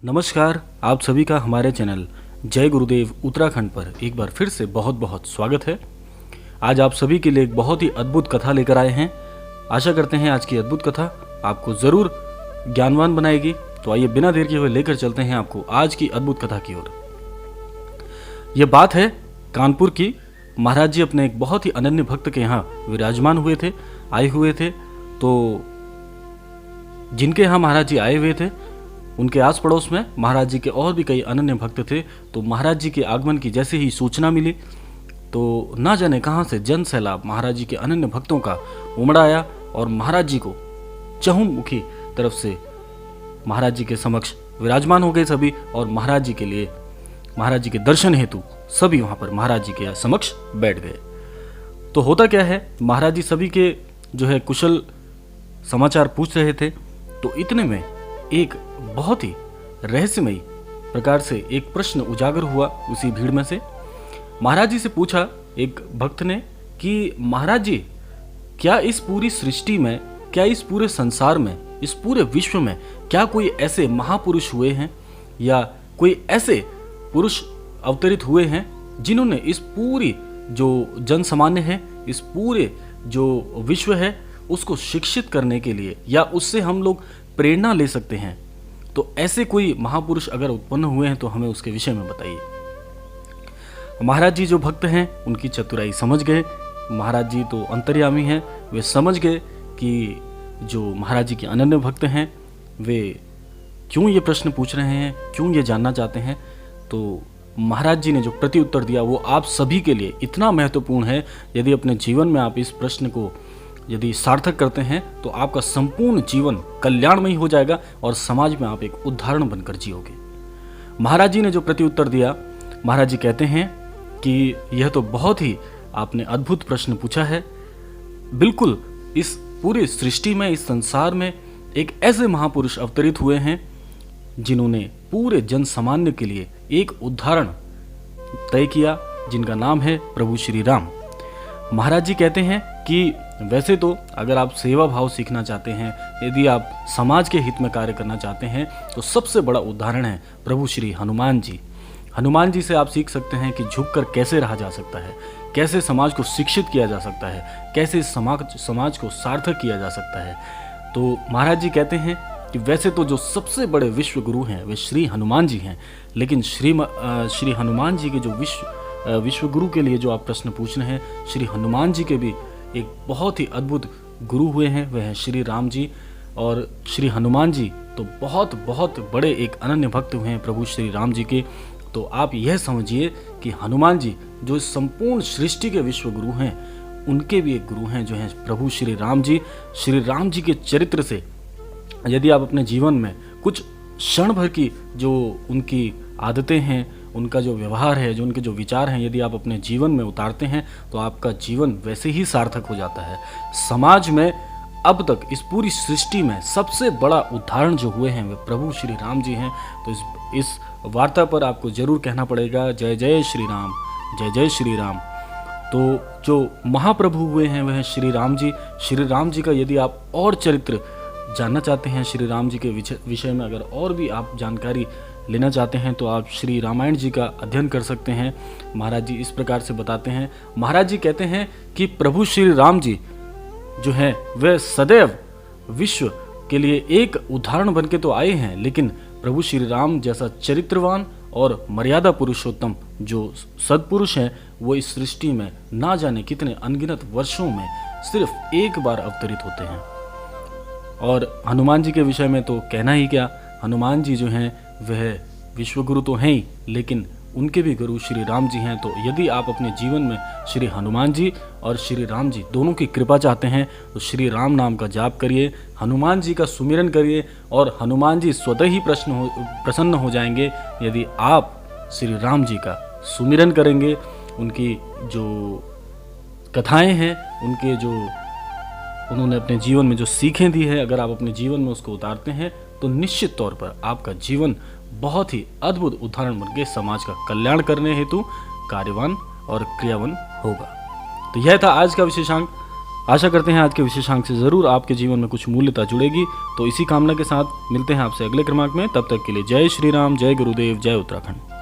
नमस्कार, आप सभी का हमारे चैनल जय गुरुदेव उत्तराखंड पर एक बार फिर से बहुत बहुत स्वागत है। आज आप सभी के लिए एक बहुत ही अद्भुत कथा लेकर आए हैं। आशा करते हैं आज की अद्भुत कथा आपको ज़रूर ज्ञानवान बनाएगी। तो आइए बिना देर किए हुए लेकर चलते हैं आपको आज की अद्भुत कथा की ओर। यह बात है कानपुर की। महाराज जी अपने एक बहुत ही अनन्य भक्त के यहाँ विराजमान हुए थे, आए हुए थे। तो जिनके यहाँ महाराज जी आए हुए थे उनके आस पड़ोस में महाराज जी के और भी कई अनन्य भक्त थे। तो महाराज जी के आगमन की जैसे ही सूचना मिली तो ना जाने कहाँ से जन सैलाब महाराज जी के अनन्य भक्तों का उमड़ आया और महाराज जी को चहुमुखी तरफ से महाराज जी के समक्ष विराजमान हो गए सभी। और महाराज जी के लिए, महाराज जी के दर्शन हेतु सभी वहाँ पर महाराज जी के समक्ष बैठ गए। तो होता क्या है, महाराज जी सभी के जो है कुशल समाचार पूछ रहे थे। तो इतने में एक बहुत ही रहस्यमयी प्रकार से एक प्रश्न उजागर हुआ उसी भीड़ में से। महाराज जी से पूछा एक भक्त ने कि महाराज जी, क्या इस पूरी सृष्टि में, क्या इस पूरे संसार में, इस पूरे विश्व में क्या कोई ऐसे महापुरुष हुए हैं या कोई ऐसे पुरुष अवतरित हुए हैं जिन्होंने इस पूरी जो जन सामान्य है, इस पूरे जो विश्व है उसको शिक्षित करने के लिए या उससे हम लोग प्रेरणा ले सकते हैं? तो ऐसे कोई महापुरुष अगर उत्पन्न हुए हैं तो हमें उसके विषय में बताइए। महाराज जी जो भक्त हैं उनकी चतुराई समझ गए। महाराज जी तो अंतर्यामी हैं, वे समझ गए कि जो महाराज जी के अनन्य भक्त हैं वे क्यों ये प्रश्न पूछ रहे हैं, क्यों ये जानना चाहते हैं। तो महाराज जी ने जो प्रति उत्तर दिया वो आप सभी के लिए इतना महत्वपूर्ण है। यदि अपने जीवन में आप इस प्रश्न को यदि सार्थक करते हैं तो आपका संपूर्ण जीवन कल्याणमयी हो जाएगा और समाज में आप एक उदाहरण बनकर जियोगे। महाराज जी ने जो प्रति उत्तर दिया, महाराज जी कहते हैं कि यह तो बहुत ही आपने अद्भुत प्रश्न पूछा है। बिल्कुल इस पूरी सृष्टि में, इस संसार में एक ऐसे महापुरुष अवतरित हुए हैं जिन्होंने पूरे जन सामान्य के लिए एक उदाहरण तय किया, जिनका नाम है प्रभु श्री राम। महाराज जी कहते हैं कि वैसे तो अगर आप सेवा भाव सीखना चाहते हैं, यदि आप समाज के हित में कार्य करना चाहते हैं तो सबसे बड़ा उदाहरण है प्रभु श्री हनुमान जी। हनुमान जी से आप सीख सकते हैं कि झुककर कैसे रहा जा सकता है, कैसे समाज को शिक्षित किया जा सकता है, कैसे समाज को सार्थक किया जा सकता है। तो महाराज जी कहते हैं कि वैसे तो जो सबसे बड़े विश्व गुरु हैं वे श्री हनुमान जी हैं, लेकिन श्री हनुमान जी के जो विश्व गुरु के लिए जो आप प्रश्न पूछ रहे हैं, श्री हनुमान जी के भी एक बहुत ही अद्भुत गुरु हुए हैं, वह हैं श्री राम जी। और श्री हनुमान जी तो बहुत बहुत बड़े एक अनन्य भक्त हुए हैं प्रभु श्री राम जी के। तो आप यह समझिए कि हनुमान जी जो इस संपूर्ण सृष्टि के विश्व गुरु हैं, उनके भी एक गुरु हैं जो हैं प्रभु श्री राम जी। श्री राम जी के चरित्र से यदि आप अपने जीवन में कुछ क्षण भर की जो उनकी आदतें हैं, उनका जो व्यवहार है, जो उनके जो विचार हैं, यदि आप अपने जीवन में उतारते हैं तो आपका जीवन वैसे ही सार्थक हो जाता है। समाज में अब तक इस पूरी सृष्टि में सबसे बड़ा उदाहरण जो हुए हैं वे प्रभु श्री राम जी हैं। तो इस वार्ता पर आपको जरूर कहना पड़ेगा जय जय श्री राम, जय जय श्री राम। तो जो महाप्रभु हुए हैं वह श्री राम जी। श्री राम जी का यदि आप और चरित्र जानना चाहते हैं, श्री राम जी के विषय में अगर और भी आप जानकारी लेना चाहते हैं तो आप श्री रामायण जी का अध्ययन कर सकते हैं। महाराज जी इस प्रकार से बताते हैं। महाराज जी कहते हैं कि प्रभु श्री राम जी जो हैं वे सदैव विश्व के लिए एक उदाहरण बन के तो आए हैं, लेकिन प्रभु श्री राम जैसा चरित्रवान और मर्यादा पुरुषोत्तम जो सदपुरुष हैं वो इस सृष्टि में ना जाने कितने अनगिनत वर्षों में सिर्फ एक बार अवतरित होते हैं। और हनुमान जी के विषय में तो कहना ही क्या, हनुमान जी जो हैं वह विश्वगुरु तो हैं ही, लेकिन उनके भी गुरु श्री राम जी हैं। तो यदि आप अपने जीवन में श्री हनुमान जी और श्री राम जी दोनों की कृपा चाहते हैं तो श्री राम नाम का जाप करिए, हनुमान जी का सुमिरन करिए और हनुमान जी स्वतः ही प्रसन्न हो जाएंगे यदि आप श्री राम जी का सुमिरन करेंगे। उनकी जो कथाएं हैं, उनके जो उन्होंने अपने जीवन में जो सीखें दी है, अगर आप अपने जीवन में उसको उतारते हैं तो निश्चित तौर पर आपका जीवन बहुत ही अद्भुत उदाहरण बन के समाज का कल्याण करने हेतु कार्यवान और क्रियावान होगा। तो यह था आज का विशेषांक। आशा करते हैं आज के विशेषांक से ज़रूर आपके जीवन में कुछ मूल्यता जुड़ेगी। तो इसी कामना के साथ मिलते हैं आपसे अगले क्रमांक में। तब तक के लिए जय श्री राम, जय गुरुदेव, जय उत्तराखंड।